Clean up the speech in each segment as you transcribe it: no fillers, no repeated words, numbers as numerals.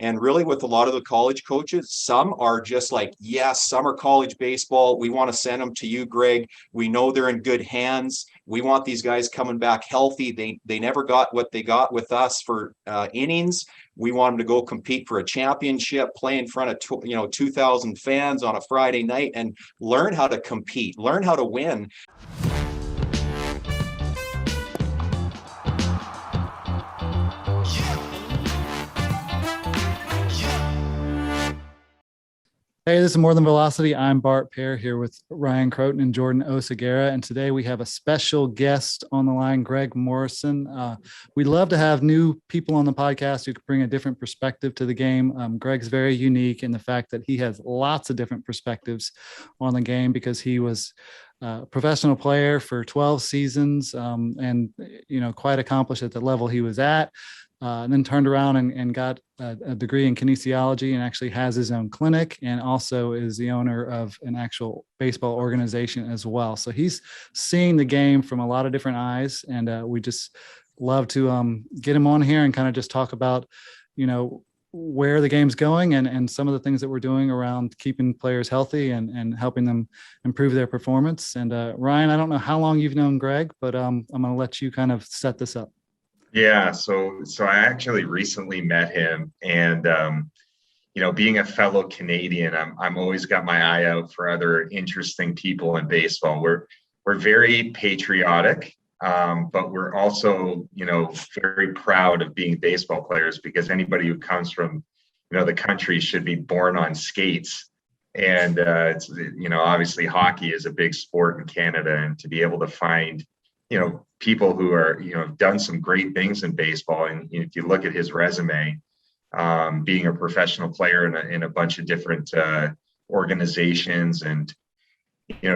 And really with a lot of the college coaches, some are just like, yes, summer college baseball, we want to send them to you, Greg. We know they're in good hands. We want these guys coming back healthy. They never got what they got with us for innings. We want them to go compete for a championship, play in front of 2,000 fans on a Friday night, and learn how to compete, learn how to win. Hey, this is More Than Velocity. I'm Bart Pear here with Ryan Croton and Jordan Osagara. And today we have a special guest on the line, Greg Morrison. We love to have new people on the podcast who can bring a different perspective to the game. Greg's very unique in the fact that he has lots of different perspectives on the game because he was a professional player for 12 seasons and, quite accomplished at the level he was at. And then turned around and got a degree in kinesiology and actually has his own clinic and also is the owner of an actual baseball organization as well. So he's seeing the game from a lot of different eyes. And we just love to get him on here and kind of just talk about, where the game's going and some of the things that we're doing around keeping players healthy and helping them improve their performance. And Ryan, I don't know how long you've known Greg, but I'm going to let you kind of set this up. Yeah, so I actually recently met him, and being a fellow Canadian, I'm always got my eye out for other interesting people in baseball. We're very patriotic, but we're also very proud of being baseball players because anybody who comes from the country should be born on skates. And it's obviously hockey is a big sport in Canada, and to be able to find people who are, have done some great things in baseball. And if you look at his resume, being a professional player in a bunch of different organizations and,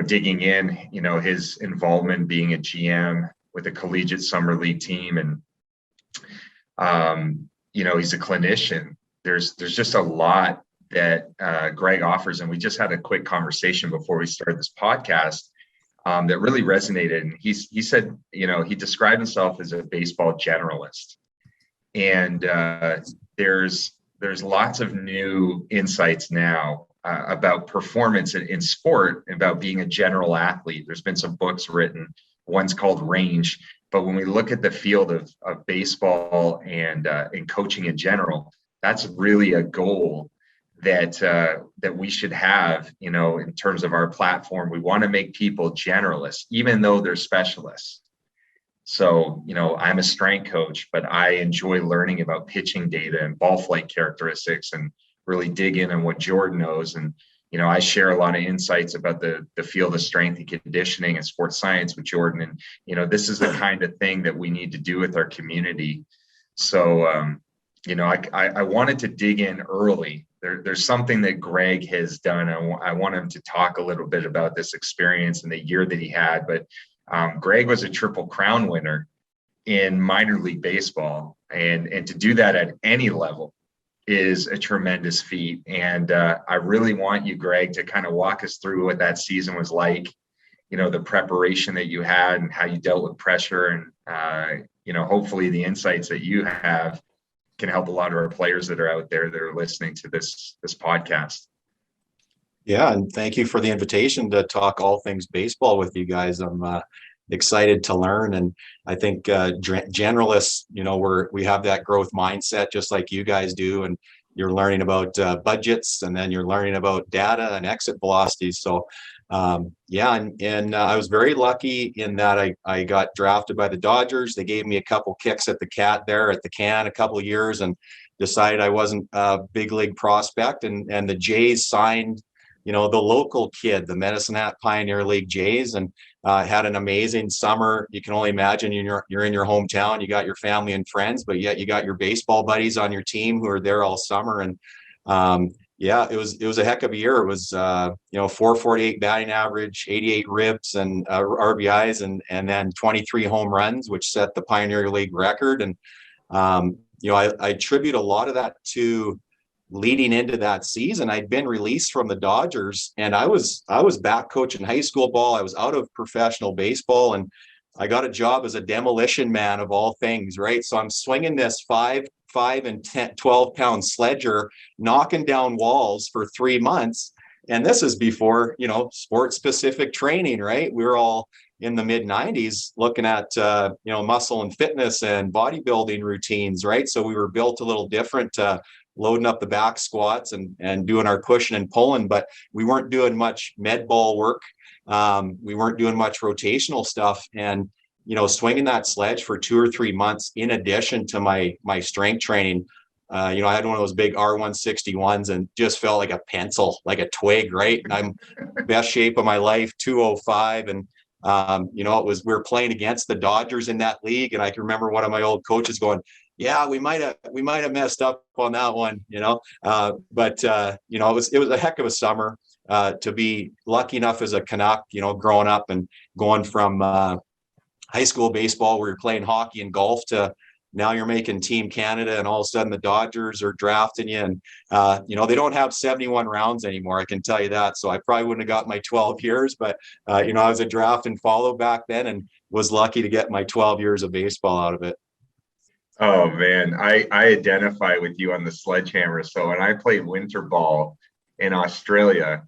digging in, his involvement being a GM with a collegiate summer league team. And, he's a clinician. There's just a lot that Greg offers. And we just had a quick conversation before we started this podcast that really resonated. And he said, he described himself as a baseball generalist. And there's lots of new insights now about performance in sport, about being a general athlete. There's been some books written. One's called Range. But when we look at the field of baseball and coaching in general, that's really a goal that we should have, in terms of our platform. We want to make people generalists, even though they're specialists. So, I'm a strength coach, but I enjoy learning about pitching data and ball flight characteristics and really dig in on what Jordan knows. And, I share a lot of insights about the field of strength and conditioning and sports science with Jordan. And, this is the kind of thing that we need to do with our community. So, I wanted to dig in early. There's something that Greg has done. I want him to talk a little bit about this experience and the year that he had. But Greg was a Triple Crown winner in minor league baseball. And to do that at any level is a tremendous feat. And I really want you, Greg, to kind of walk us through what that season was like, the preparation that you had and how you dealt with pressure. And, hopefully the insights that you have can help a lot of our players that are out there that are listening to this podcast. Yeah, and thank you for the invitation to talk all things baseball with you guys. I'm excited to learn, and I think generalists, we have that growth mindset just like you guys do, and you're learning about budgets, and then you're learning about data and exit velocities. So and I was very lucky in that I got drafted by the Dodgers. They gave me a couple kicks at the can a couple of years, and decided I wasn't a big league prospect. And the Jays signed, the local kid, the Medicine Hat Pioneer League Jays, and had an amazing summer. You can only imagine you're in your hometown, you got your family and friends, but yet you got your baseball buddies on your team who are there all summer. And it was a heck of a year. It was 448 batting average, 88 ribs and RBIs, and then 23 home runs, which set the Pioneer League record. And I attribute a lot of that to leading into that season. I'd been released from the Dodgers, and I was back coaching high school ball. I was out of professional baseball, and I got a job as a demolition man of all things, right? So I'm swinging this five 5 and 10, 12-pound sledger, knocking down walls for 3 months. And this is before, sport specific training, right? We were all in the mid 90s looking at, muscle and fitness and bodybuilding routines, right? So we were built a little different, loading up the back squats and doing our pushing and pulling, but we weren't doing much med ball work. We weren't doing much rotational stuff. And, swinging that sledge for 2 or 3 months, in addition to my strength training, I had one of those big R161s and just felt like a pencil, like a twig, right? And I'm best shape of my life, 205. And, we were playing against the Dodgers in that league. And I can remember one of my old coaches going, yeah, we might have messed up on that one, but it was a heck of a summer, to be lucky enough as a Canuck, growing up and going from, high school baseball where you're playing hockey and golf to now you're making Team Canada, and all of a sudden the Dodgers are drafting you. And, they don't have 71 rounds anymore. I can tell you that. So I probably wouldn't have got my 12 years, but, I was a draft and follow back then and was lucky to get my 12 years of baseball out of it. Oh man, I identify with you on the sledgehammer. So when I played winter ball in Australia,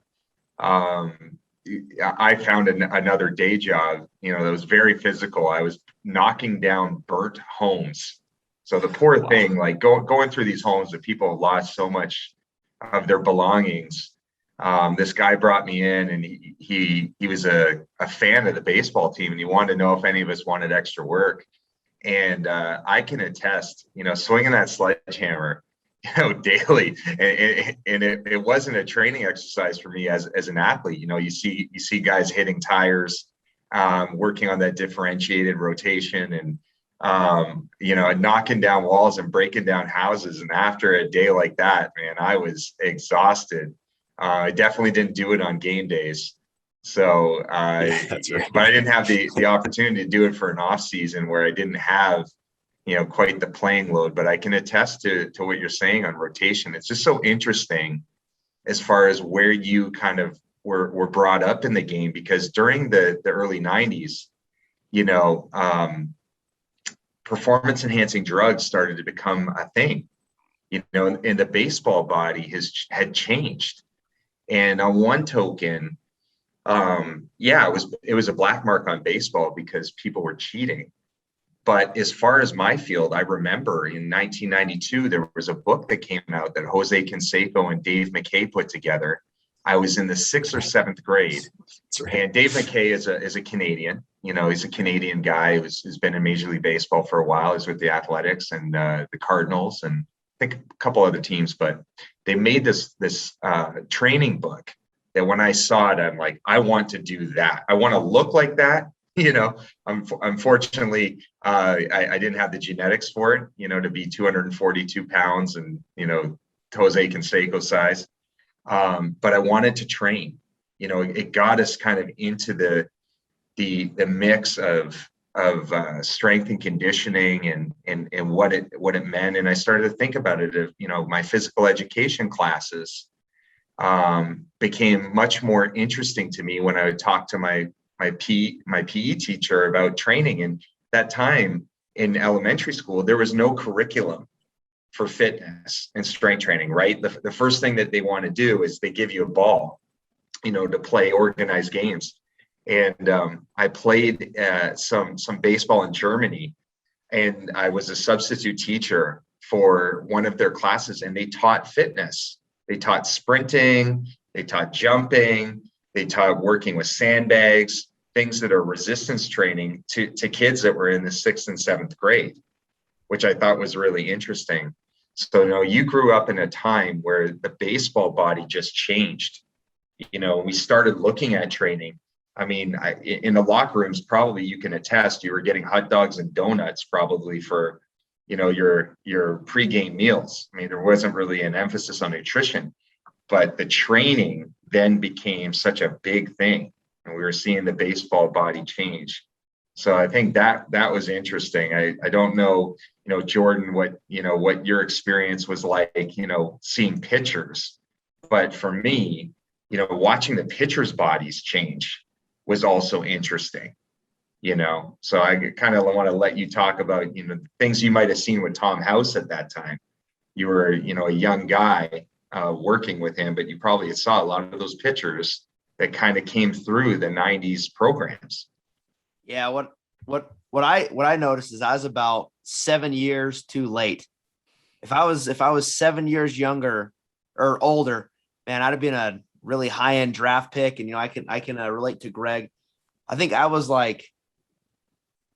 I found another day job, that was very physical. I was knocking down burnt homes. So the poor thing, like going through these homes that people have lost so much of their belongings. This guy brought me in, and he was a fan of the baseball team, and he wanted to know if any of us wanted extra work. And I can attest, swinging that sledgehammer, daily, and it wasn't a training exercise for me as an athlete. You see guys hitting tires, working on that differentiated rotation, and knocking down walls and breaking down houses. And after a day like that, man, I was exhausted. I definitely didn't do it on game days. So, That's right. but I didn't have the opportunity to do it for an off season where I didn't have, quite the playing load. But I can attest to what you're saying on rotation. It's just so interesting as far as where you kind of were brought up in the game, because during the early 90s, performance enhancing drugs started to become a thing, and the baseball body had changed. And on one token, it was a black mark on baseball because people were cheating. But as far as my field, I remember in 1992, there was a book that came out that Jose Canseco and Dave McKay put together. I was in the 6th or 7th grade. Right. And Dave McKay is a Canadian. He's a Canadian guy who's been in Major League Baseball for a while. He's with the Athletics and the Cardinals and I think a couple other teams. But they made this training book that when I saw it, I'm like, I want to do that. I want to look like that. Unfortunately, I didn't have the genetics for it, to be 242 pounds and, Jose Canseco size. But I wanted to train. It got us kind of into the mix of strength and conditioning and what it meant. And I started to think about it. My physical education classes became much more interesting to me when I would talk to my PE teacher about training. And that time in elementary school, there was no curriculum for fitness and strength training, right? The first thing that they want to do is they give you a ball, to play organized games. And I played some baseball in Germany, and I was a substitute teacher for one of their classes, and they taught fitness. They taught sprinting, they taught jumping, they taught working with sandbags, things that are resistance training to kids that were in the 6th and 7th grade, which I thought was really interesting. So, you grew up in a time where the baseball body just changed. We started looking at training. I mean, in the locker rooms, probably you can attest, you were getting hot dogs and donuts probably for, your pregame meals. I mean, there wasn't really an emphasis on nutrition, but the training then became such a big thing. And we were seeing the baseball body change. So I think that was interesting. I don't know, Jordan, what your experience was like, seeing pitchers. But for me, watching the pitchers' bodies change was also interesting. So I kind of want to let you talk about, things you might have seen with Tom House at that time. You were, a young guy working with him, but you probably saw a lot of those pitchers that kind of came through the 90s programs. Yeah. What I noticed is I was about 7 years too late. If I was 7 years younger or older, man, I'd have been a really high end draft pick. And, I can relate to Greg. I think I was like,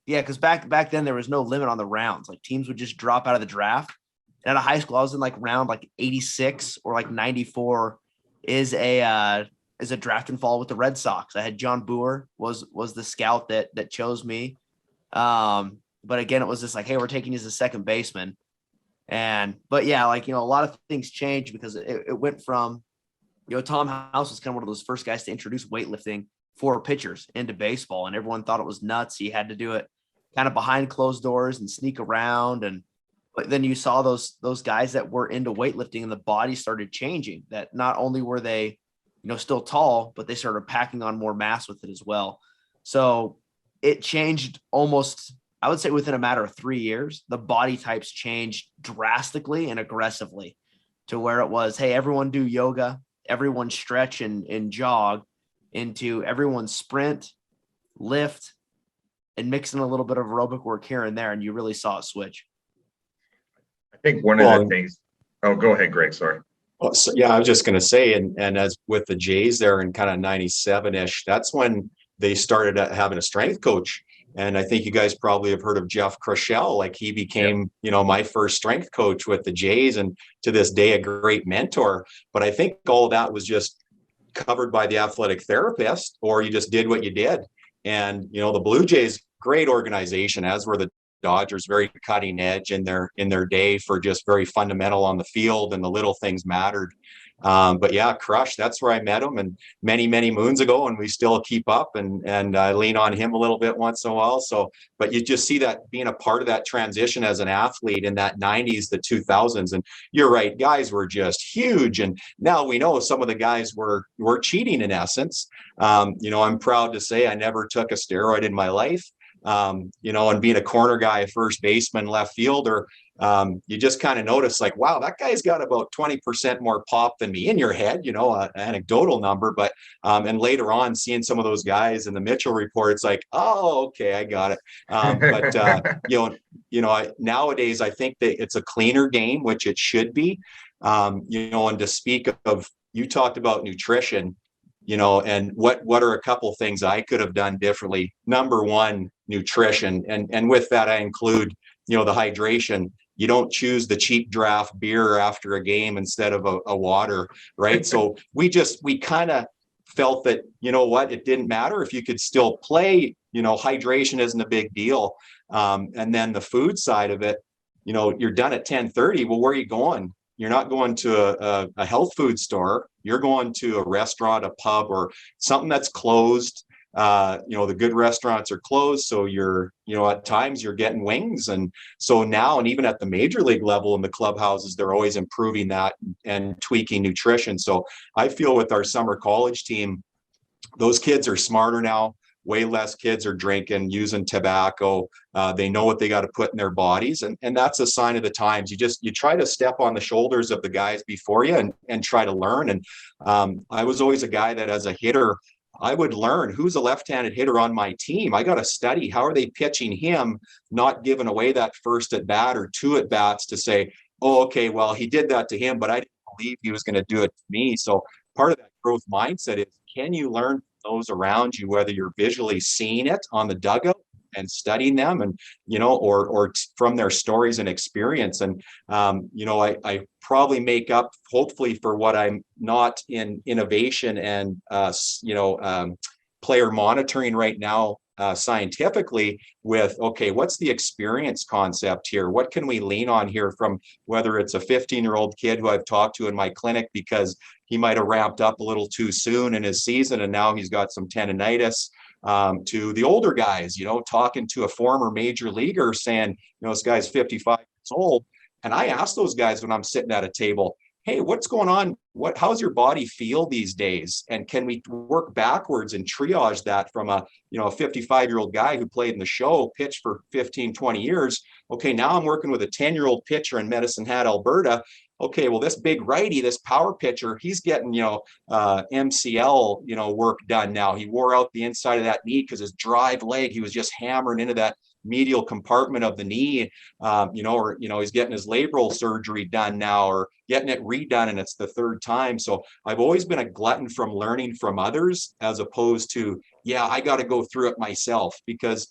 yeah, because back then there was no limit on the rounds. Like teams would just drop out of the draft. And out of high school, I was in like round like 86 or like 94 is a draft and fall with the Red Sox. I had John Boer was the scout that chose me. But again, it was just like, hey, we're taking you as a second baseman. But yeah, like, a lot of things changed because it went from, Tom House was kind of one of those first guys to introduce weightlifting for pitchers into baseball. And everyone thought it was nuts. He had to do it kind of behind closed doors and sneak around. But then you saw those guys that were into weightlifting and the body started changing, that not only were they, still tall, but they started packing on more mass with it as well. So it changed almost, I would say within a matter of 3 years, the body types changed drastically and aggressively to where it was, hey, everyone do yoga, everyone stretch and jog, into everyone sprint, lift, and mixing a little bit of aerobic work here and there. And you really saw it switch. I think one of the things, oh, go ahead, Greg, sorry. Well, so, yeah, I was just going to say, and as with the Jays there in kind of 97-ish, that's when they started having a strength coach. And I think you guys probably have heard of Jeff Crushell. Like he became, my first strength coach with the Jays, and to this day, a great mentor. But I think all of that was just covered by the athletic therapist, or you just did what you did. And, the Blue Jays, great organization, as were the Dodgers, very cutting edge in their day for just very fundamental on the field, and the little things mattered. But yeah, Crush, that's where I met him, and many, many moons ago, and we still keep up, and I lean on him a little bit once in a while. So, but you just see that being a part of that transition as an athlete in that 90s, the 2000s, and you're right, guys were just huge. And now we know some of the guys were cheating in essence. I'm proud to say I never took a steroid in my life. And being a corner guy, first baseman, left fielder, you just kind of notice like, wow, that guy's got about 20% more pop than me in your head, an anecdotal number. But, and later on seeing some of those guys in the Mitchell report, it's like, oh, okay, I got it. Nowadays I think that it's a cleaner game, which it should be, and to speak of, you talked about nutrition, and what are a couple things I could have done differently? Number one, nutrition. And with that, I include, the hydration. You don't choose the cheap draft beer after a game instead of a water, right? So we kind of felt that, it didn't matter if you could still play, hydration isn't a big deal. And then the food side of it, you're done at 10:30. Well, where are you going? You're not going to a health food store. You're going to a restaurant, a pub, or something that's closed. The good restaurants are closed. So at times you're getting wings. And so now, and even at the major league level in the clubhouses, they're always improving that and tweaking nutrition. So I feel with our summer college team, those kids are smarter now. Way less kids are drinking, using tobacco. They know what they got to put in their bodies. And that's a sign of the times. You try to step on the shoulders of the guys before you and try to learn. And I was always a guy that as a hitter, I would learn who's a left-handed hitter on my team. I got to study how are they pitching him, not giving away that first at bat or two at bats to say, oh, okay, well, he did that to him, but I didn't believe he was going to do it to me. So part of that growth mindset is, can you learn those around you, whether you're visually seeing it on the dugout and studying them, and or from their stories and experience. And I probably make up, hopefully, for what I'm not in innovation and player monitoring right now scientifically with, okay, what's the experience concept here? What can we lean on here, from whether it's a 15-year-old kid who I've talked to in my clinic because he might have ramped up a little too soon in his season and now he's got some tendonitis, to the older guys, talking to a former major leaguer saying, this guy's 55 years old. And I ask those guys when I'm sitting at a table, hey, what's going on? How's your body feel these days? And can we work backwards and triage that from a 55-year-old guy who played in the show, pitched for 15, 20 years. Okay, now I'm working with a 10-year-old pitcher in Medicine Hat, Alberta. Okay, well, this big righty, this power pitcher, he's getting, MCL, work done now. He wore out the inside of that knee because his drive leg, he was just hammering into that medial compartment of the knee, he's getting his labral surgery done now or getting it redone, and it's the third time. So I've always been a glutton from learning from others as opposed to, I got to go through it myself, because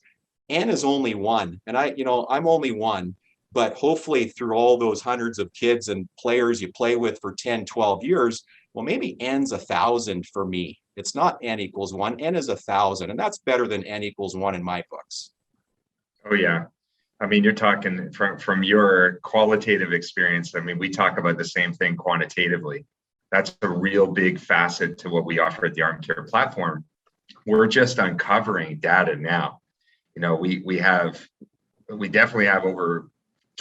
N is only one, and I'm only one. But hopefully through all those hundreds of kids and players you play with for 10, 12 years, well, maybe N's 1,000 for me. It's not N equals 1, N is 1,000, and that's better than N equals 1 in my books. Oh, yeah. I mean, you're talking from your qualitative experience. I mean, we talk about the same thing quantitatively. That's a real big facet to what we offer at the Armcare platform. We're just uncovering data now. We definitely have over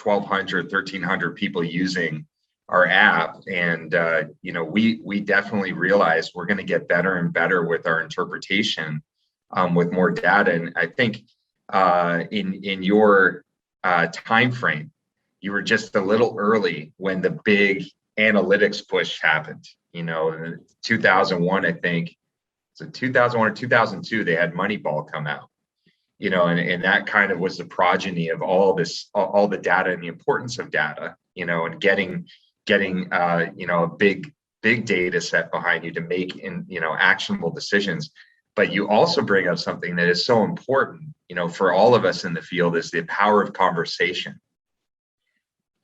1,200, 1,300 people using our app. And, we definitely realize we're going to get better and better with our interpretation with more data. And I think in your time frame, you were just a little early when the big analytics push happened. In 2001, I think, so 2001 or 2002, they had Moneyball come out. And that kind of was the progeny of all the data and the importance of data, and getting a big data set behind you to make actionable decisions. But you also bring up something that is so important, for all of us in the field, is the power of conversation,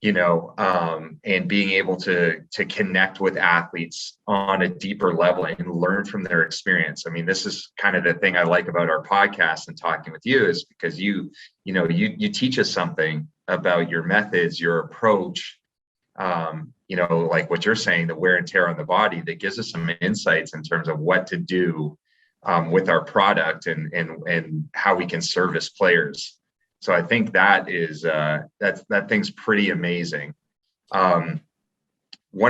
and being able to connect with athletes on a deeper level and learn from their experience. I mean, this is kind of the thing I like about our podcast and talking with you, is because you teach us something about your methods, your approach, like what you're saying, the wear and tear on the body, that gives us some insights in terms of what to do with our product and how we can service players. So I think that is that thing's pretty amazing. One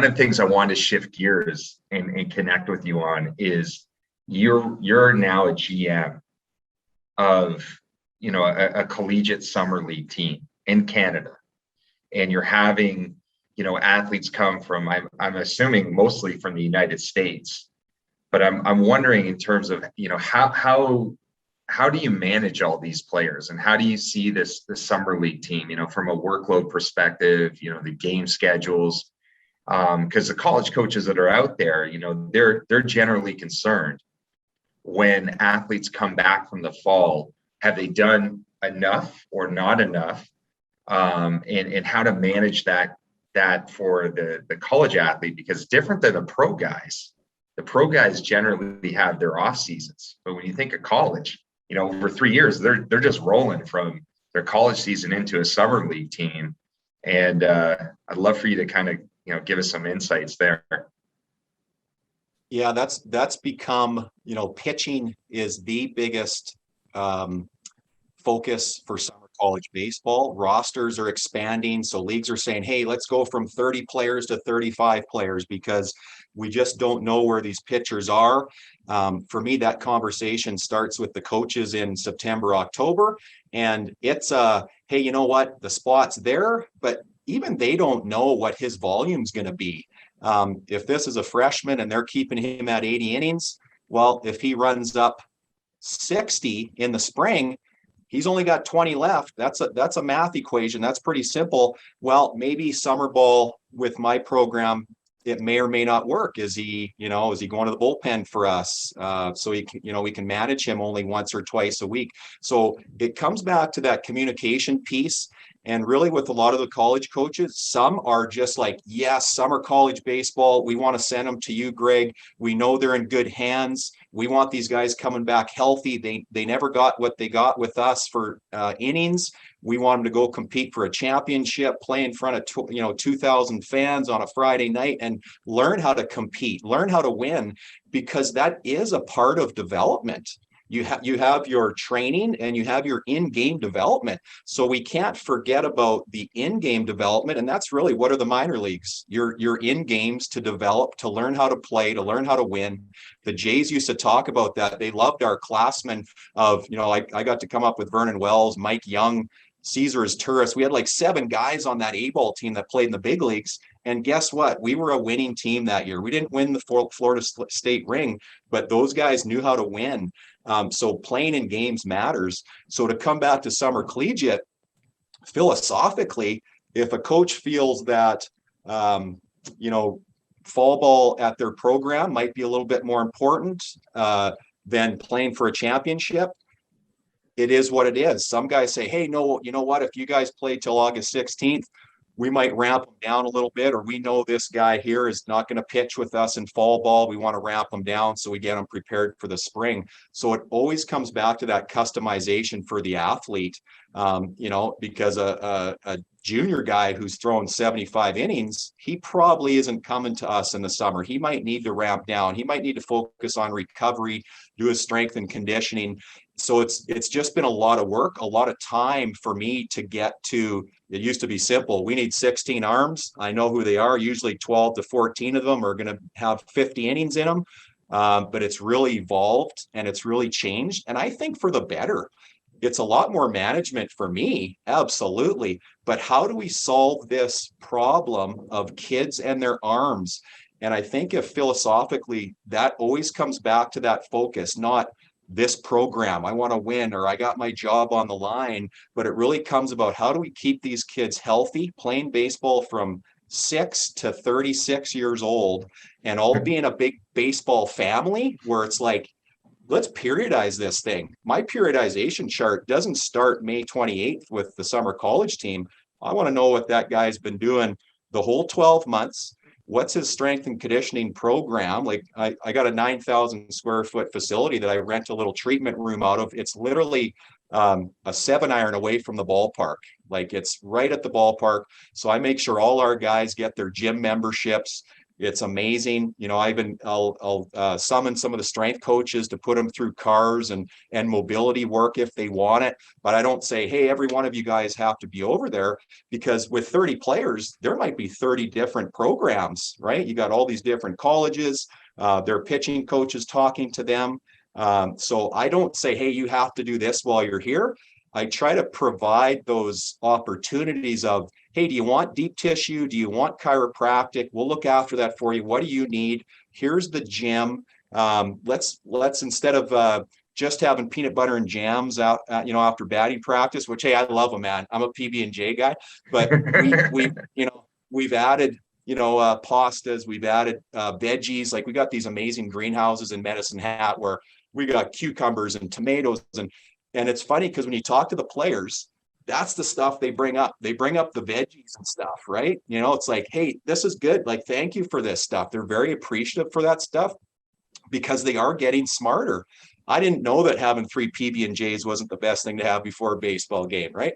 of the things I want to shift gears and connect with you on is you're now a GM of a collegiate summer league team in Canada, and you're having athletes come from, I'm assuming mostly from the United States. But I'm wondering, in terms of how do you manage all these players, and how do you see this summer league team, from a workload perspective, the game schedules, because the college coaches that are out there, they're generally concerned when athletes come back from the fall. Have they done enough or not enough, and how to manage that for the college athlete, because it's different than the pro guys. The pro guys generally have their off seasons, but when you think of college, over 3 years, they're just rolling from their college season into a summer league team. And I'd love for you to kind of, give us some insights there. Yeah, that's become, pitching is the biggest focus for summer college baseball. Rosters are expanding. So leagues are saying, hey, let's go from 30 players to 35 players, because we just don't know where these pitchers are. For me, that conversation starts with the coaches in September, October. And it's hey, you know what? The spot's there, but even they don't know what his volume's going to be. If this is a freshman and they're keeping him at 80 innings, well, if he runs up 60 in the spring, he's only got 20 left. That's a math equation. That's pretty simple. Well, maybe summer ball with my program, it may or may not work. Is he going to the bullpen for us? So we can manage him only once or twice a week. So it comes back to that communication piece. And really, with a lot of the college coaches, some are just like, yes, summer college baseball, we want to send them to you, Greg. We know they're in good hands. We want these guys coming back healthy. They never got what they got with us for innings. We want them to go compete for a championship, play in front of 2,000 fans on a Friday night, and learn how to compete, learn how to win, because that is a part of development. You have your training and you have your in-game development. So we can't forget about the in-game development. And that's really, what are the minor leagues? Your in games to develop, to learn how to play, to learn how to win. The Jays used to talk about that. They loved our classmen of, I got to come up with Vernon Wells, Mike Young, Caesar is tourist. We had like 7 guys on that A-ball team that played in the big leagues. And guess what? We were a winning team that year. We didn't win the Florida State ring, but those guys knew how to win. So playing in games matters. So to come back to summer collegiate, philosophically, if a coach feels that, fall ball at their program might be a little bit more important than playing for a championship, it is what it is. Some guys say, hey, no, you know what? If you guys play till August 16th, we might ramp them down a little bit, or we know this guy here is not going to pitch with us in fall ball. We want to ramp them down so we get them prepared for the spring. So it always comes back to that customization for the athlete, because a junior guy who's thrown 75 innings, he probably isn't coming to us in the summer. He might need to ramp down. He might need to focus on recovery, do his strength and conditioning. So it's just been a lot of work, a lot of time for me to get to. It used to be simple. We need 16 arms. I know who they are. Usually 12 to 14 of them are going to have 50 innings in them. But it's really evolved and it's really changed. And I think for the better. It's a lot more management for me. Absolutely. But how do we solve this problem of kids and their arms? And I think if philosophically, that always comes back to that focus, not this program, I want to win, or I got my job on the line, but it really comes about how do we keep these kids healthy, playing baseball from 6 to 36 years old, and all being a big baseball family where it's like, let's periodize this thing. My periodization chart doesn't start May 28th with the summer college team. I want to know what that guy's been doing the whole 12 months. What's his strength and conditioning program? Like I got a 9,000 square foot facility that I rent a little treatment room out of. It's literally a 7-iron away from the ballpark. Like it's right at the ballpark. So I make sure all our guys get their gym memberships. It's amazing. I'll summon some of the strength coaches to put them through cars and mobility work if they want it. But I don't say, hey, every one of you guys have to be over there, because with 30 players, there might be 30 different programs, right? You got all these different colleges, their pitching coaches talking to them. So I don't say, hey, you have to do this while you're here. I try to provide those opportunities of, hey, do you want deep tissue? Do you want chiropractic? We'll look after that for you. What do you need? Here's the gym. Let's instead of just having peanut butter and jams out, after batting practice, which, hey, I love them, man. I'm a PB&J guy, but we've added, pastas, we've added veggies. Like we got these amazing greenhouses in Medicine Hat where we got cucumbers and tomatoes, and it's funny because when you talk to the players, that's the stuff they bring up. They bring up the veggies and stuff, right? It's like, hey, this is good. Like, thank you for this stuff. They're very appreciative for that stuff because they are getting smarter. I didn't know that having 3 PB&Js wasn't the best thing to have before a baseball game, right?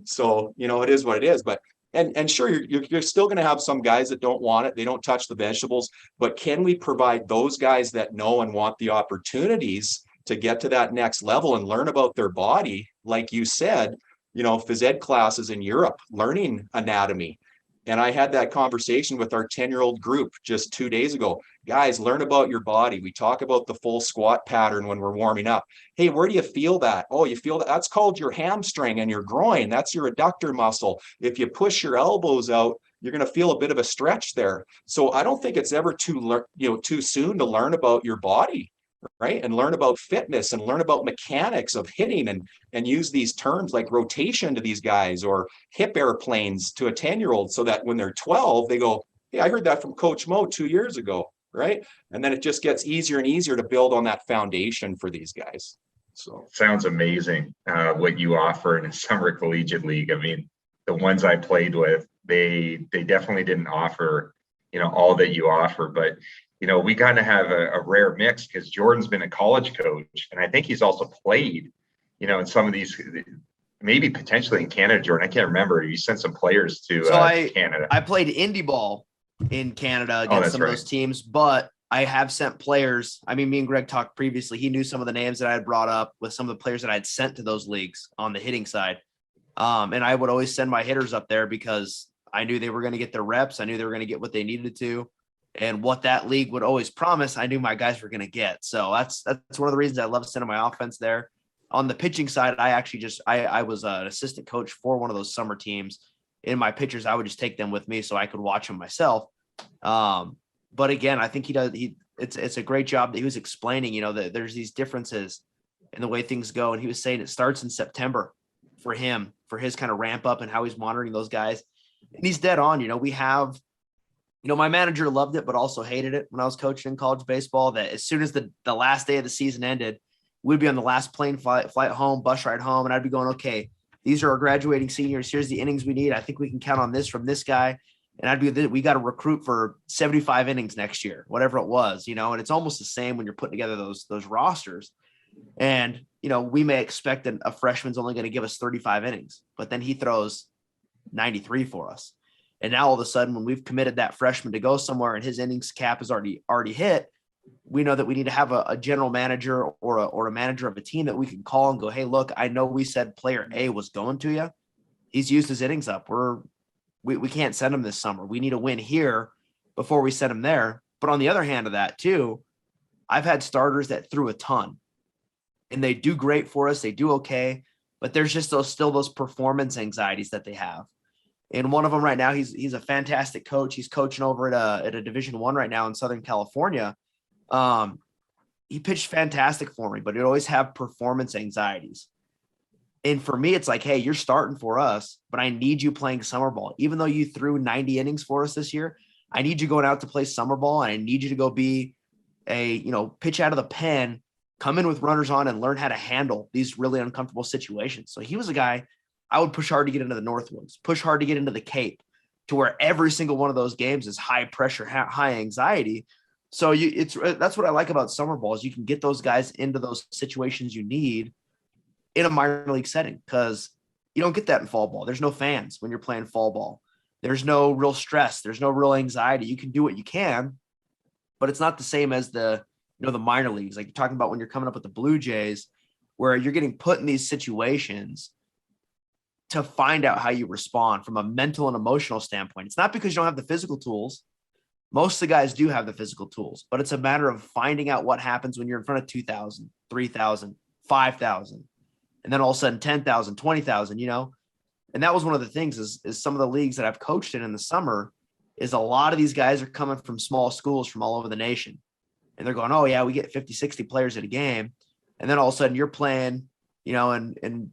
So, it is what it is. But and sure, you're still going to have some guys that don't want it. They don't touch the vegetables. But can we provide those guys that know and want the opportunities to get to that next level and learn about their body? Like you said, phys ed classes in Europe, learning anatomy. And I had that conversation with our 10-year-old group just 2 days ago. Guys, learn about your body. We talk about the full squat pattern when we're warming up. Hey, where do you feel that? Oh, you feel that? That's called your hamstring and your groin. That's your adductor muscle. If you push your elbows out, you're going to feel a bit of a stretch there. So I don't think it's ever too soon to learn about your body, right? And learn about fitness and learn about mechanics of hitting and use these terms like rotation to these guys or hip airplanes to a 10-year-old so that when they're 12, they go, hey, I heard that from Coach Mo 2 years ago, right? And then it just gets easier and easier to build on that foundation for these guys. So sounds amazing what you offer in a summer collegiate league. I mean, the ones I played with, they definitely didn't offer, all that you offer, but we kind of have a rare mix because Jordan's been a college coach, and I think he's also played, in some of these, maybe potentially in Canada, Jordan. I can't remember. You sent some players to Canada. I played indie ball in Canada against some of those teams, but I have sent players. I mean, me and Greg talked previously. He knew some of the names that I had brought up with some of the players that I had sent to those leagues on the hitting side. And I would always send my hitters up there because I knew they were going to get their reps. I knew they were going to get what they needed to. And what that league would always promise, I knew my guys were going to get. So that's one of the reasons I love sending my offense there. On the pitching side, I actually I was an assistant coach for one of those summer teams. In my pitchers, I would just take them with me so I could watch them myself. But again, I think it's a great job that he was explaining, that there's these differences in the way things go. And he was saying it starts in September for him, for his kind of ramp up and how he's monitoring those guys. And he's dead on. We have, my manager loved it, but also hated it when I was coaching in college baseball, that as soon as the last day of the season ended, we'd be on the last plane flight home, bus ride home. And I'd be going, okay, these are our graduating seniors. Here's the innings we need. I think we can count on this from this guy. And we got to recruit for 75 innings next year, whatever it was, and it's almost the same when you're putting together those rosters. And, we may expect a freshman's only going to give us 35 innings, but then he throws 93 for us. And now all of a sudden, when we've committed that freshman to go somewhere and his innings cap is already hit, we know that we need to have a general manager or a manager of a team that we can call and go, hey, look, I know we said player A was going to you. He's used his innings up. We can't send him this summer. We need a win here before we send him there. But on the other hand of that too, I've had starters that threw a ton and they do great for us. They do okay, but there's just those performance anxieties that they have. And one of them right now, he's a fantastic coach. He's coaching over at a Division I right now in Southern California. He pitched fantastic for me, but he'd always have performance anxieties. And for me, it's like, hey, you're starting for us, but I need you playing summer ball. Even though you threw 90 innings for us this year, I need you going out to play summer ball, and I need you to go be pitch out of the pen, come in with runners on, and learn how to handle these really uncomfortable situations. So he was a guy I would push hard to get into the Northwoods, push hard to get into the Cape, to where every single one of those games is high pressure, high anxiety. So that's what I like about summer ball is you can get those guys into those situations you need in a minor league setting, because you don't get that in fall ball. There's no fans when you're playing fall ball. There's no real stress. There's no real anxiety. You can do what you can, but it's not the same as the minor leagues. Like you're talking about when you're coming up with the Blue Jays, where you're getting put in these situations to find out how you respond from a mental and emotional standpoint. It's not because you don't have the physical tools. Most of the guys do have the physical tools, but it's a matter of finding out what happens when you're in front of 2,000, 3,000, 5,000, and then all of a sudden 10,000, 20,000, And that was one of the things is some of the leagues that I've coached in the summer is a lot of these guys are coming from small schools from all over the nation. And they're going, oh yeah, we get 50, 60 players at a game. And then all of a sudden you're playing, in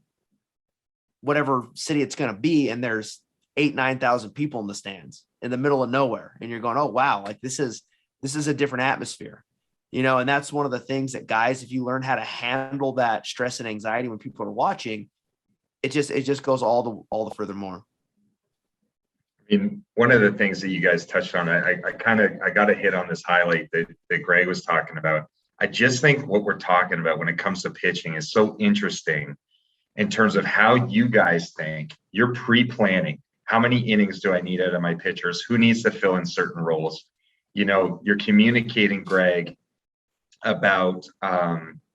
whatever city it's going to be. And there's 8,000, 9,000 people in the stands in the middle of nowhere. And you're going, oh, wow. Like this is a different atmosphere, and that's one of the things that guys, if you learn how to handle that stress and anxiety when people are watching, it just goes all the furthermore. I mean, one of the things that you guys touched on, I got to hit on this highlight that Greg was talking about. I just think what we're talking about when it comes to pitching is so interesting in terms of how you guys think. You're pre-planning. How many innings do I need out of my pitchers? Who needs to fill in certain roles? You're communicating, Greg, about,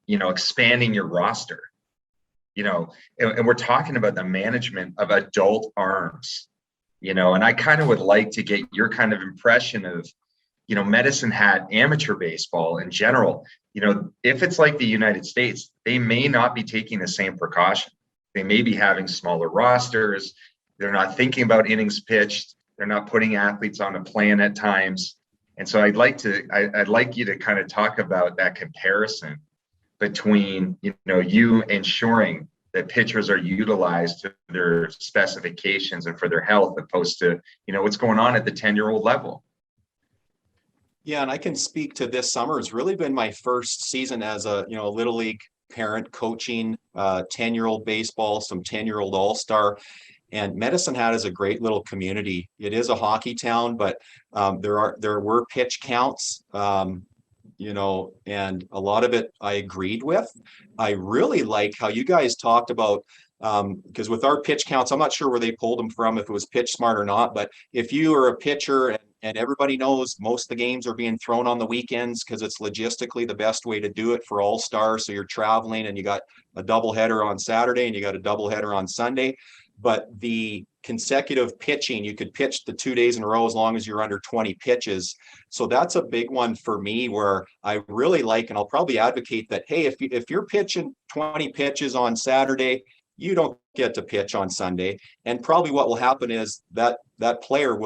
expanding your roster, and we're talking about the management of adult arms, and I kind of would like to get your kind of impression of, Medicine Hat amateur baseball in general. If it's like the United States, they may not be taking the same precaution. They may be having smaller rosters. They're not thinking about innings pitched. They're not putting athletes on a plan at times. And so I'd like you to kind of talk about that comparison between, you ensuring that pitchers are utilized to their specifications and for their health, opposed to, what's going on at the 10-year-old level. Yeah, and I can speak to this summer. It's really been my first season as a little league parent coaching 10-year-old baseball, some 10-year-old all-star. And Medicine Hat is a great little community. It is a hockey town, but there were pitch counts. and a lot of it I agreed with. I really like how you guys talked about, because with our pitch counts, I'm not sure where they pulled them from, if it was Pitch Smart or not, but if you are a pitcher and everybody knows most of the games are being thrown on the weekends because it's logistically the best way to do it for all stars. So you're traveling and you got a doubleheader on Saturday and you got a doubleheader on Sunday. But the consecutive pitching, you could pitch the 2 days in a row as long as you're under 20 pitches. So that's a big one for me where I really like, and I'll probably advocate that, hey, if you're pitching 20 pitches on Saturday, you don't get to pitch on Sunday. And probably what will happen is that player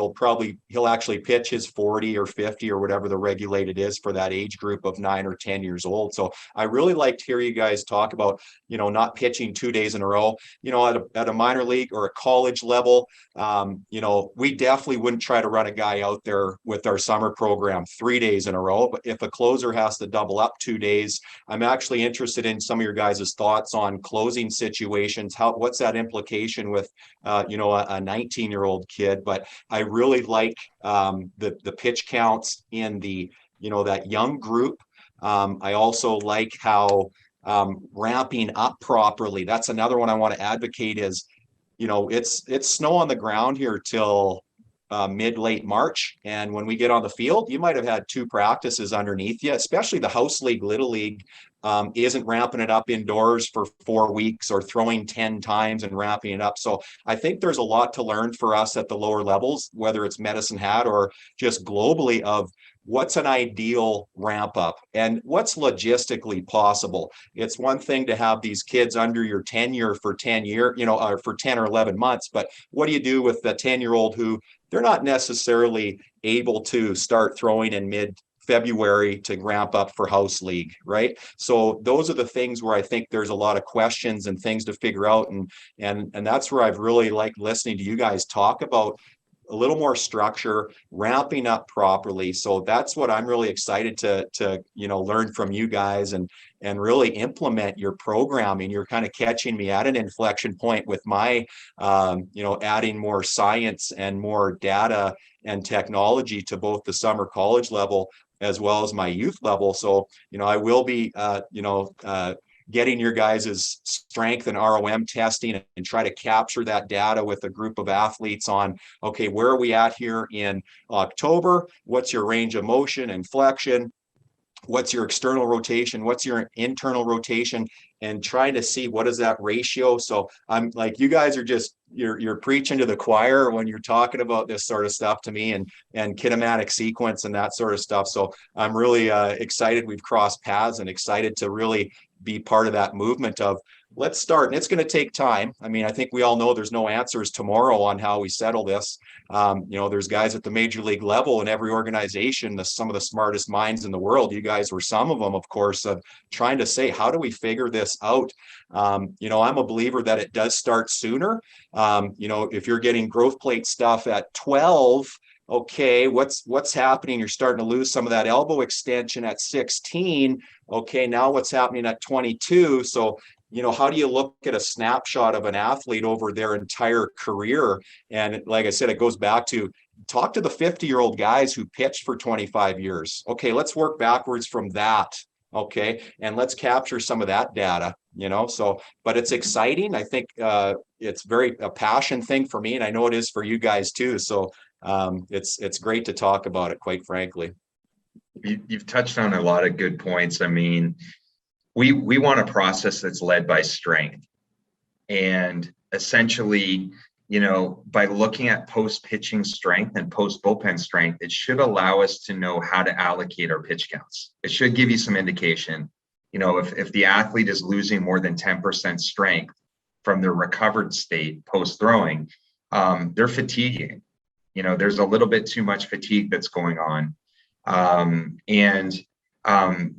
he'll actually pitch his 40 or 50 or whatever the regulated is for that age group of 9 or 10 years old. So I really like to hear you guys talk about, not pitching 2 days in a row, at a minor league or a college level. We definitely wouldn't try to run a guy out there with our summer program 3 days in a row. But if a closer has to double up 2 days, I'm actually interested in some of your guys' thoughts on closing situations. What's that implication with, a 19-year-old kid? But I really like the pitch counts in the, that young group. I also like how ramping up properly. That's another one I want to advocate is, it's snow on the ground here till late March. And when we get on the field, you might have had 2 practices underneath you, especially the house league, little league, isn't ramping it up indoors for 4 weeks or throwing 10 times and ramping it up. So I think there's a lot to learn for us at the lower levels, whether it's Medicine Hat or just globally, of what's an ideal ramp up and what's logistically possible. It's one thing to have these kids under your tenure for 10 years, or for 10 or 11 months, but what do you do with the 10-year-old who they're not necessarily able to start throwing in mid-February to ramp up for house league, right? So those are the things where I think there's a lot of questions and things to figure out. And that's where I've really liked listening to you guys talk about a little more structure, ramping up properly. So that's what I'm really excited to learn from you guys and really implement your programming. You're kind of catching me at an inflection point with my, adding more science and more data and technology to both the summer college level as well as my youth level. So, I will be, getting your guys' strength and ROM testing and try to capture that data with a group of athletes on, okay, where are we at here in October? What's your range of motion and flexion? What's your external rotation? What's your internal rotation? And trying to see what is that ratio. So I'm like, you guys are just, you're preaching to the choir when you're talking about this sort of stuff to me and kinematic sequence and that sort of stuff. So I'm really excited we've crossed paths and excited to really be part of that movement of let's start. And it's going to take time. I mean, I think we all know there's no answers tomorrow on how we settle this. There's guys at the major league level in every organization, some of the smartest minds in the world. You guys were some of them, of course, of trying to say, how do we figure this out? I'm a believer that it does start sooner. If you're getting growth plate stuff at 12, okay, what's happening? You're starting to lose some of that elbow extension at 16. Okay, now what's happening at 22? So, how do you look at a snapshot of an athlete over their entire career? And like I said, it goes back to talk to the 50-year-old guys who pitched for 25 years. Okay, let's work backwards from that. Okay, and let's capture some of that data, so, but it's exciting. I think it's very a passion thing for me, and I know it is for you guys too. So it's great to talk about it, quite frankly. You've touched on a lot of good points. I mean, we want a process that's led by strength, and essentially, by looking at post pitching strength and post bullpen strength, it should allow us to know how to allocate our pitch counts. It should give you some indication, if the athlete is losing more than 10% strength from their recovered state post throwing, they're fatiguing. There's a little bit too much fatigue that's going on.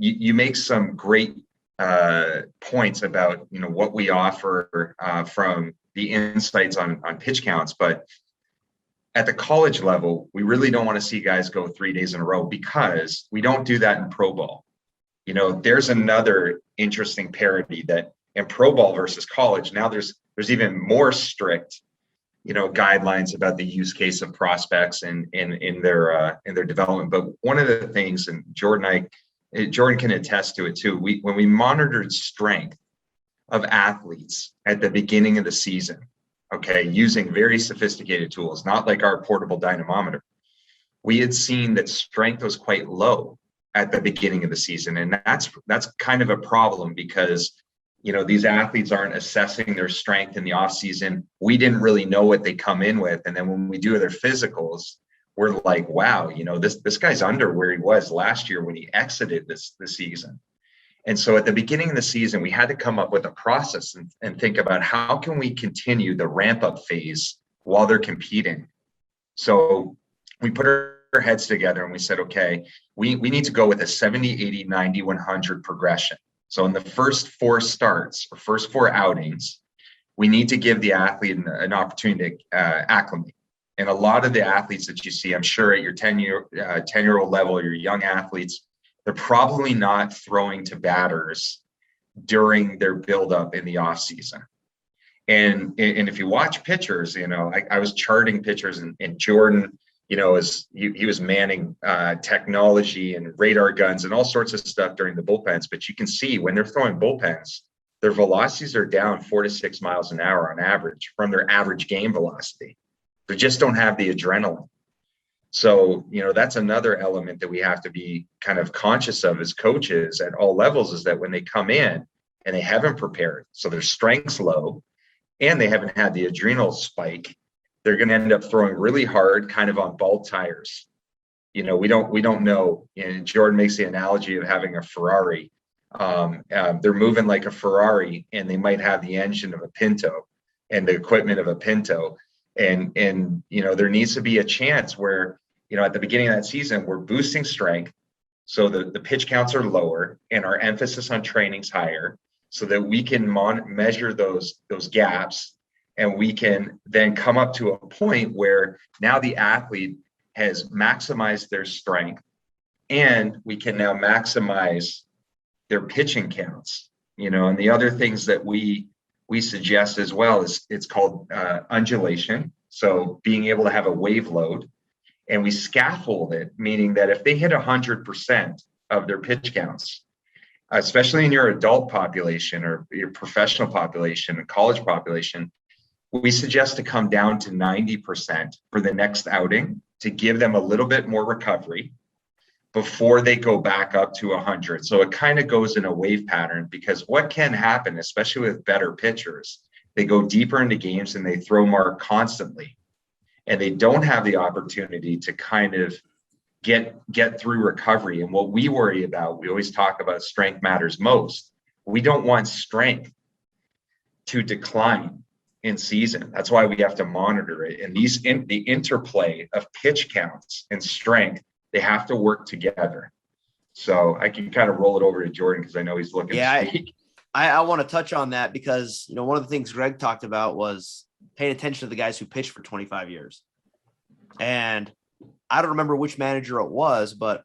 You make some great points about, what we offer from the insights on pitch counts. But at the college level, we really don't want to see guys go 3 days in a row because we don't do that in pro ball. There's another interesting parity that in pro ball versus college, now there's even more strict guidelines about the use case of prospects and in their development. But one of the things, and Jordan Jordan can attest to it too. When we monitored strength of athletes at the beginning of the season, okay, using very sophisticated tools, not like our portable dynamometer, we had seen that strength was quite low at the beginning of the season. And that's kind of a problem because, these athletes aren't assessing their strength in the off season. We didn't really know what they come in with. And then when we do their physicals, we're like, wow, this guy's under where he was last year when he exited this season. And so at the beginning of the season, we had to come up with a process and think about how can we continue the ramp up phase while they're competing. So we put our heads together and we said, okay, we need to go with a 70, 80, 90, 100 progression. So in the first 4 starts or first 4 outings, we need to give the athlete an opportunity to acclimate. And a lot of the athletes that you see, I'm sure at your 10-year-old level, your young athletes, they're probably not throwing to batters during their buildup in the off season. And if you watch pitchers, I was charting pitchers and Jordan, he was manning technology and radar guns and all sorts of stuff during the bullpens. But you can see when they're throwing bullpens, their velocities are down 4 to 6 miles an hour on average from their average game velocity. They just don't have the adrenaline. So, that's another element that we have to be kind of conscious of as coaches at all levels, is that when they come in and they haven't prepared, so their strength's low and they haven't had the adrenal spike, they're going to end up throwing really hard, kind of on bald tires. We don't know. And Jordan makes the analogy of having a Ferrari. They're moving like a Ferrari, and they might have the engine of a Pinto and the equipment of a Pinto. And there needs to be a chance where, at the beginning of that season, we're boosting strength, so the pitch counts are lower and our emphasis on training's higher, so that we can measure those gaps. And we can then come up to a point where now the athlete has maximized their strength, and we can now maximize their pitching counts. And the other things that we suggest as well is it's called undulation. So being able to have a wave load, and we scaffold it, meaning that if they hit 100% of their pitch counts, especially in your adult population or your professional population and college population, we suggest to come down to 90% for the next outing to give them a little bit more recovery before they go back up to 100. So it kind of goes in a wave pattern, because what can happen, especially with better pitchers, they go deeper into games and they throw more constantly, and they don't have the opportunity to kind of get through recovery. And what we worry about, we always talk about strength matters most. We don't want strength to decline in season. That's why we have to monitor it. And the interplay of pitch counts and strength, they have to work together. So I can kind of roll it over to Jordan, because I know he's looking to speak. I want to touch on that because, one of the things Greg talked about was paying attention to the guys who pitched for 25 years. And I don't remember which manager it was, but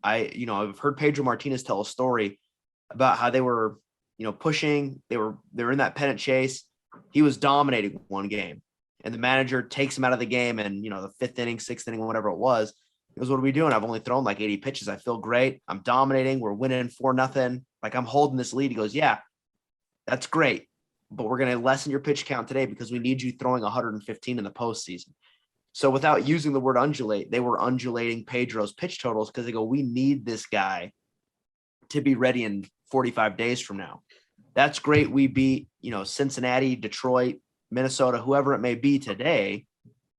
I've heard Pedro Martinez tell a story about how they were, pushing, they were in that pennant chase. He was dominating one game, and the manager takes him out of the game. And, the 5th inning, 6th inning, whatever it was, he goes, "What are we doing? I've only thrown like 80 pitches. I feel great. I'm dominating. We're winning 4-0. Like, I'm holding this lead." He goes, "Yeah, that's great, but we're going to lessen your pitch count today because we need you throwing 115 in the postseason." So without using the word undulate, they were undulating Pedro's pitch totals, because they go, "We need this guy to be ready in 45 days from now." That's great. We beat, Cincinnati, Detroit, Minnesota, whoever it may be today,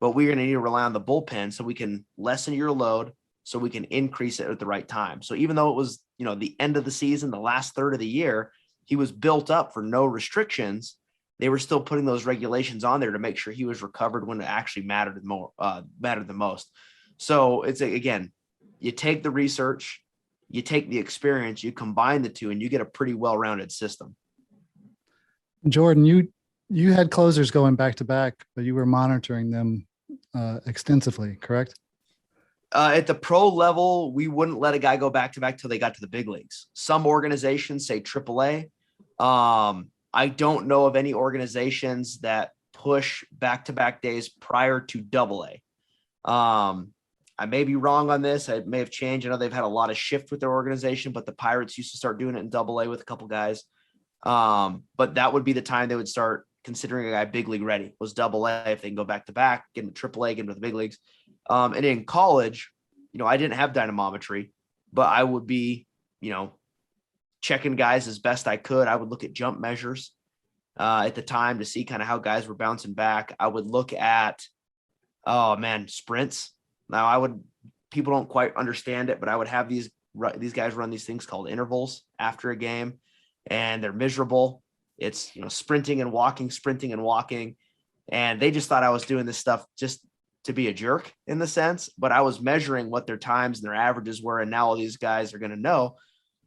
but we're going to need to rely on the bullpen so we can lessen your load, so we can increase it at the right time. So even though it was, the end of the season, the last third of the year, he was built up for no restrictions. They were still putting those regulations on there to make sure he was recovered when it actually mattered the most. So it's, again, you take the research, you take the experience, you combine the two, and you get a pretty well-rounded system. Jordan, you had closers going back to back, but you were monitoring them extensively, correct? At the pro level, we wouldn't let a guy go back to back till they got to the big leagues. Some organizations say AAA. I don't know of any organizations that push back-to-back days prior to AA. I may be wrong on this. I may have changed. I know they've had a lot of shift with their organization, but the Pirates used to start doing it in AA with a couple guys. But that would be the time they would start considering a guy big league ready, was AA. If they can go back to back, get into AAA, get into the big leagues. And in college, I didn't have dynamometry, but I would be, checking guys as best I could. I would look at jump measures at the time to see kind of how guys were bouncing back. I would look at, sprints. Now people don't quite understand it, but I would have these guys run these things called intervals after a game, and they're miserable. It's, sprinting and walking. And they just thought I was doing this stuff just to be a jerk in the sense, but I was measuring what their times and their averages were. And now all these guys are going to know.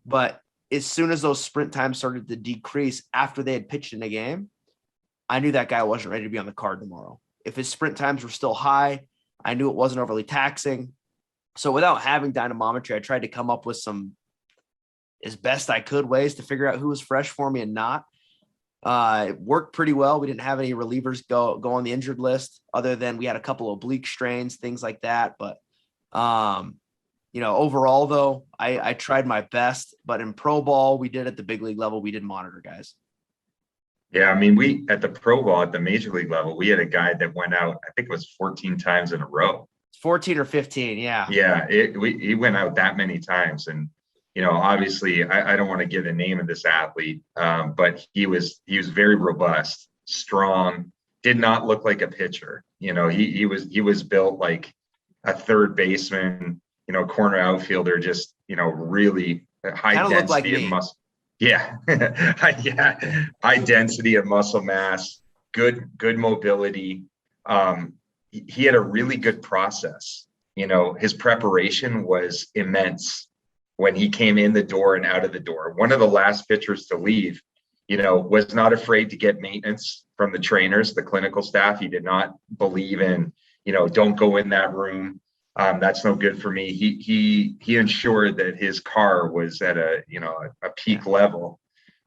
But as soon as those sprint times started to decrease after they had pitched in a game, I knew that guy wasn't ready to be on the card tomorrow. If his sprint times were still high, I knew it wasn't overly taxing. So without having dynamometry, I tried to come up with some, as best I could, ways to figure out who was fresh for me and not. It worked pretty well. We didn't have any relievers go on the injured list, other than we had a couple of oblique strains, things like that. But, overall, though, I tried my best. But in pro ball, we did at the big league level, we did monitor guys. Yeah, I mean, we at the pro ball, at the major league level, we had a guy that went out, I think it was 14 times in a row. 14 or 15, yeah. Yeah, he went out that many times. And, obviously, I don't want to give the name of this athlete, but he was very robust, strong, did not look like a pitcher. He was built like a third baseman, corner outfielder, just, really high Kinda looked like density me. of muscle. Yeah. Yeah. High density of muscle mass, good mobility. He had a really good process. His preparation was immense when he came in the door and out of the door. One of the last pitchers to leave, was not afraid to get maintenance from the trainers, the clinical staff. He did not believe in, don't go in that room. That's no good for me. He ensured that his car was at a peak level.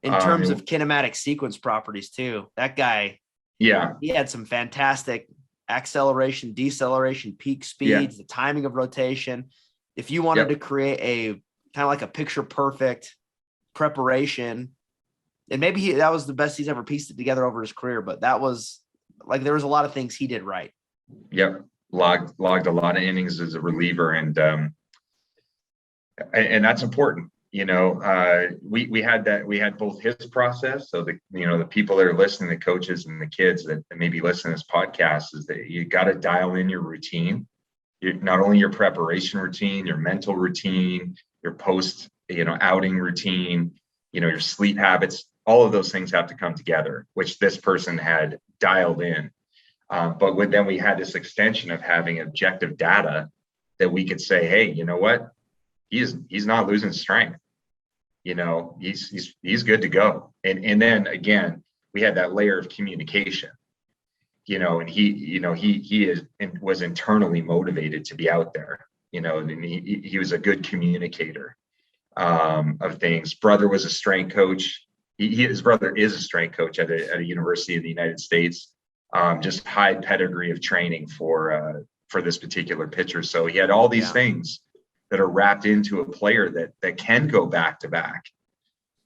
In terms of kinematic sequence properties too, that guy, yeah, he had some fantastic acceleration, deceleration, peak speeds, the timing of rotation. If you wanted to create a kind of like a picture perfect preparation, and maybe that was the best he's ever pieced it together over his career, but that was like, there was a lot of things he did right. Yep. Logged a lot of innings as a reliever, and that's important. We had both his process. So the people that are listening, the coaches and the kids that maybe listen to this podcast, is that you got to dial in your routine. Not only your preparation routine, your mental routine, your post, outing routine, your sleep habits, all of those things have to come together, which this person had dialed in. But then we had this extension of having objective data that we could say, hey, you know what? He's not losing strength. He's good to go. And then again, we had that layer of communication, and he was internally motivated to be out there, and he was a good communicator of things. Brother was a strength coach. His brother is a strength coach at a university in the United States. Just high pedigree of training for this particular pitcher. So he had all these things that are wrapped into a player that can go back to back,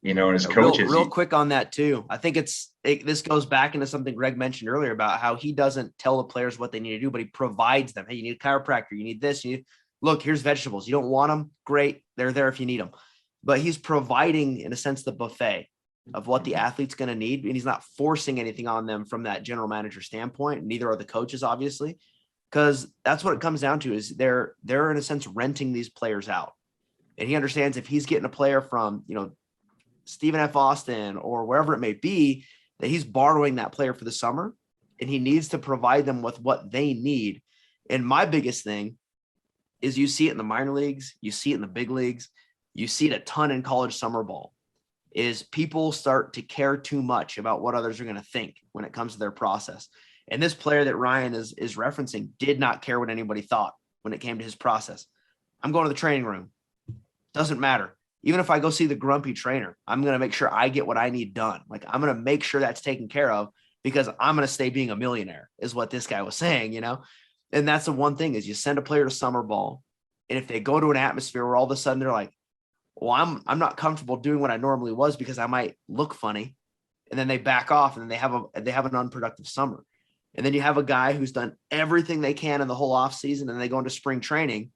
and as coaches. Real quick on that too. I think this goes back into something Greg mentioned earlier about how he doesn't tell the players what they need to do, but he provides them. Hey, you need a chiropractor. You need this. Look, here's vegetables. You don't want them? Great. They're there if you need them. But he's providing, in a sense, the buffet of what the athlete's going to need. And he's not forcing anything on them from that general manager standpoint. Neither are the coaches, obviously, because that's what it comes down to, is they're in a sense renting these players out. And he understands if he's getting a player from, Stephen F. Austin or wherever it may be, that he's borrowing that player for the summer, and he needs to provide them with what they need. And my biggest thing is, you see it in the minor leagues, you see it in the big leagues, you see it a ton in college summer ball, is people start to care too much about what others are going to think when it comes to their process. And this player that Ryan is referencing did not care what anybody thought when it came to his process. I'm going to the training room. Doesn't matter. Even if I go see the grumpy trainer, I'm going to make sure I get what I need done. Like, I'm going to make sure that's taken care of, because I'm going to stay being a millionaire, is what this guy was saying, And that's the one thing is you send a player to summer ball, and if they go to an atmosphere where all of a sudden they're like, well, I'm not comfortable doing what I normally was because I might look funny, and then they back off and then they have an unproductive summer. And then you have a guy who's done everything they can in the whole off season, and they go into spring training,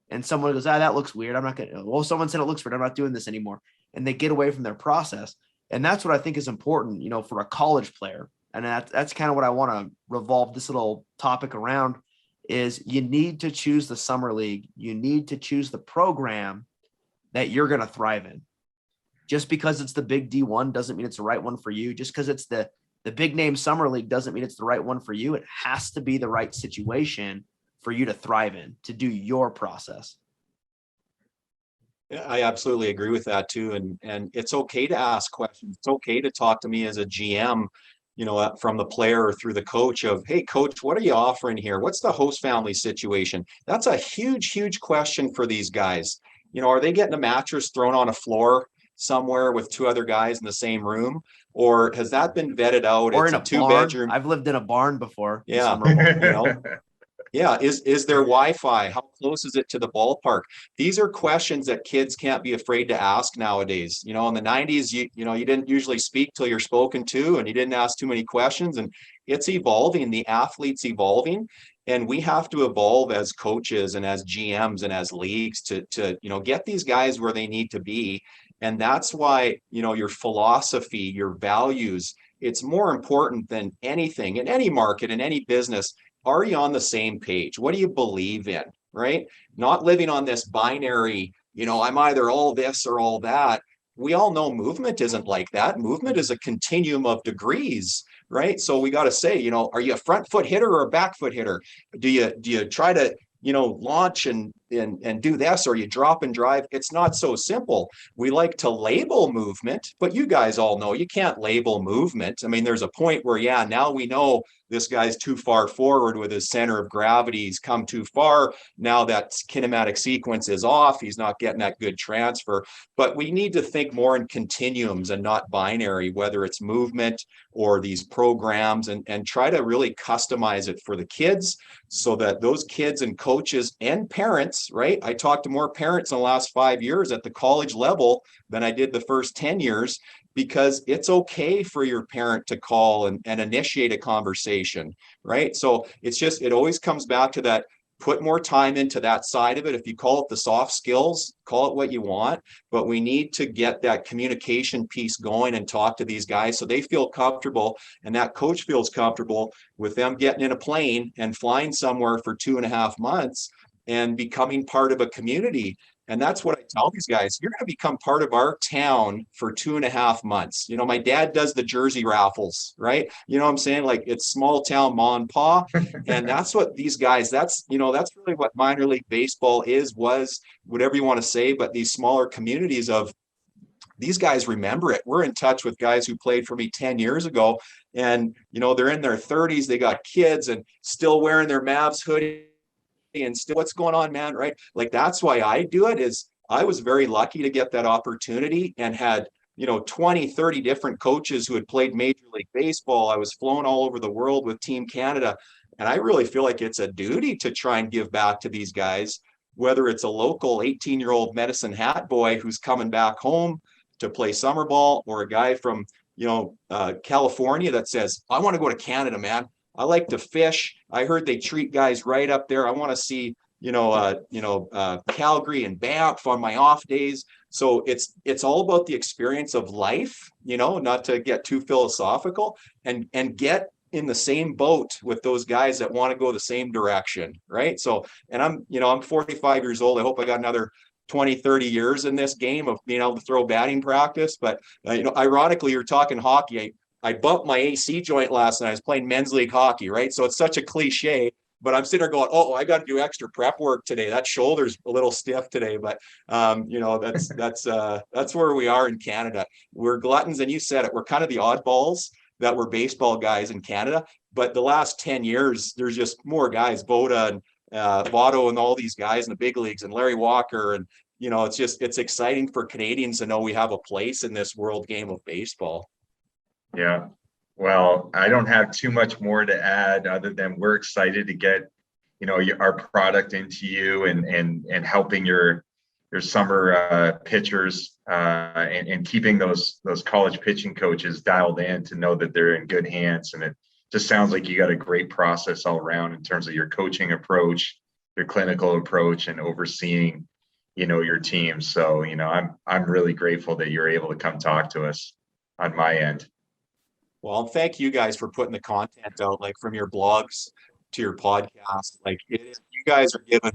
and someone goes, that looks weird. I'm not going to, well, someone said it looks weird. I'm not doing this anymore. And they get away from their process. And that's what I think is important, for a college player. And that's kind of what I want to revolve this little topic around is you need to choose the summer league. You need to choose the program that you're going to thrive in. Just because it's the big D1 doesn't mean it's the right one for you. Just because it's the big name summer league doesn't mean it's the right one for you. It has to be the right situation for you to thrive in, to do your process. Yeah, I absolutely agree with that too. And it's okay to ask questions. It's okay to talk to me as a GM, from the player or through the coach of, hey, coach, what are you offering here? What's the host family situation? That's a huge, huge question for these guys. Are they getting a mattress thrown on a floor somewhere with two other guys in the same room? Or has that been vetted out? Or it's in a two barn. bedroom. I've lived in a barn before. Yeah. Yeah. Is there Wi-Fi? How close is it to the ballpark? These are questions that kids can't be afraid to ask nowadays. In the 90s, you didn't usually speak till you're spoken to, and you didn't ask too many questions. And it's evolving. The athlete's evolving. And we have to evolve as coaches and as GMs and as leagues to get these guys where they need to be. And that's why, your philosophy, your values, it's more important than anything in any market, in any business. Are you on the same page? What do you believe in, right? Not living on this binary, I'm either all this or all that. We all know movement isn't like that. Movement is a continuum of degrees, right? So we got to say, are you a front foot hitter or a back foot hitter? Do you try to, launch and do this, or you drop and drive? It's not so simple. We like to label movement, but you guys all know you can't label movement. I mean, there's a point where, now we know this guy's too far forward with his center of gravity. He's come too far. Now that kinematic sequence is off. He's not getting that good transfer. But we need to think more in continuums and not binary, whether it's movement or these programs, and try to really customize it for the kids so that those kids and coaches and parents, right? I talked to more parents in the last 5 years at the college level than I did the first 10 years. Because it's okay for your parent to call and initiate a conversation, right? So it always comes back to that. Put more time into that side of it. If you call it the soft skills, call it what you want, but we need to get that communication piece going and talk to these guys so they feel comfortable, and that coach feels comfortable with them getting in a plane and flying somewhere for 2.5 months and becoming part of a community. And that's what I tell these guys. You're going to become part of our town for 2.5 months. My dad does the jersey raffles, right? You know what I'm saying? Like, it's small town ma and pa. And that's what these guys, that's really what minor league baseball was, whatever you want to say, but these smaller communities of these guys remember it. We're in touch with guys who played for me 10 years ago, and, they're in their 30s, they got kids and still wearing their Mavs hoodie. And still, what's going on, man, right? Like, that's why I do it. Is I was very lucky to get that opportunity and had 20, 30 different coaches who had played Major League Baseball. I was flown all over the world with Team Canada, and I really feel like it's a duty to try and give back to these guys, whether it's a local 18-year-old Medicine Hat boy who's coming back home to play summer ball, or a guy from California that says, I want to go to Canada, man. I like to fish. I heard they treat guys right up there. I want to see, Calgary and Banff on my off days. So it's all about the experience of life, not to get too philosophical, and get in the same boat with those guys that want to go the same direction. Right. So, and I'm 45 years old. I hope I got another 20, 30 years in this game of being able to throw batting practice. But, ironically, you're talking hockey. I bumped my AC joint last night. I was playing men's league hockey, right? So it's such a cliche, but I'm sitting there going, oh, I got to do extra prep work today. That shoulder's a little stiff today, but that's where we are in Canada. We're gluttons, and you said it. We're kind of the oddballs that were baseball guys in Canada. But the last 10 years, there's just more guys, Boda and Votto and all these guys in the big leagues, and Larry Walker, and it's exciting for Canadians to know we have a place in this world game of baseball. Yeah. Well, I don't have too much more to add other than we're excited to get our product into you and helping your summer pitchers and keeping those college pitching coaches dialed in to know that they're in good hands. And it just sounds like you got a great process all around in terms of your coaching approach, your clinical approach, and overseeing, your team. So, I'm really grateful that you're able to come talk to us on my end. Well, thank you guys for putting the content out, like from your blogs to your podcast. Like you guys are giving,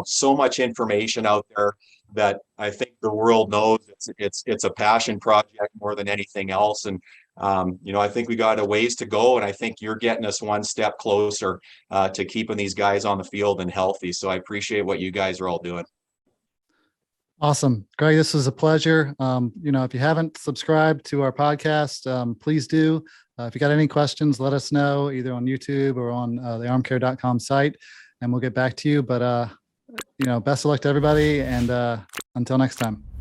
so much information out there that I think the world knows it's a passion project more than anything else. And I think we got a ways to go, and I think you're getting us one step closer to keeping these guys on the field and healthy. So I appreciate what you guys are all doing. Awesome. Greg, this was a pleasure. If you haven't subscribed to our podcast, please do. If you got any questions, let us know either on YouTube or on the armcare.com site, and we'll get back to you. But, best of luck to everybody. And until next time.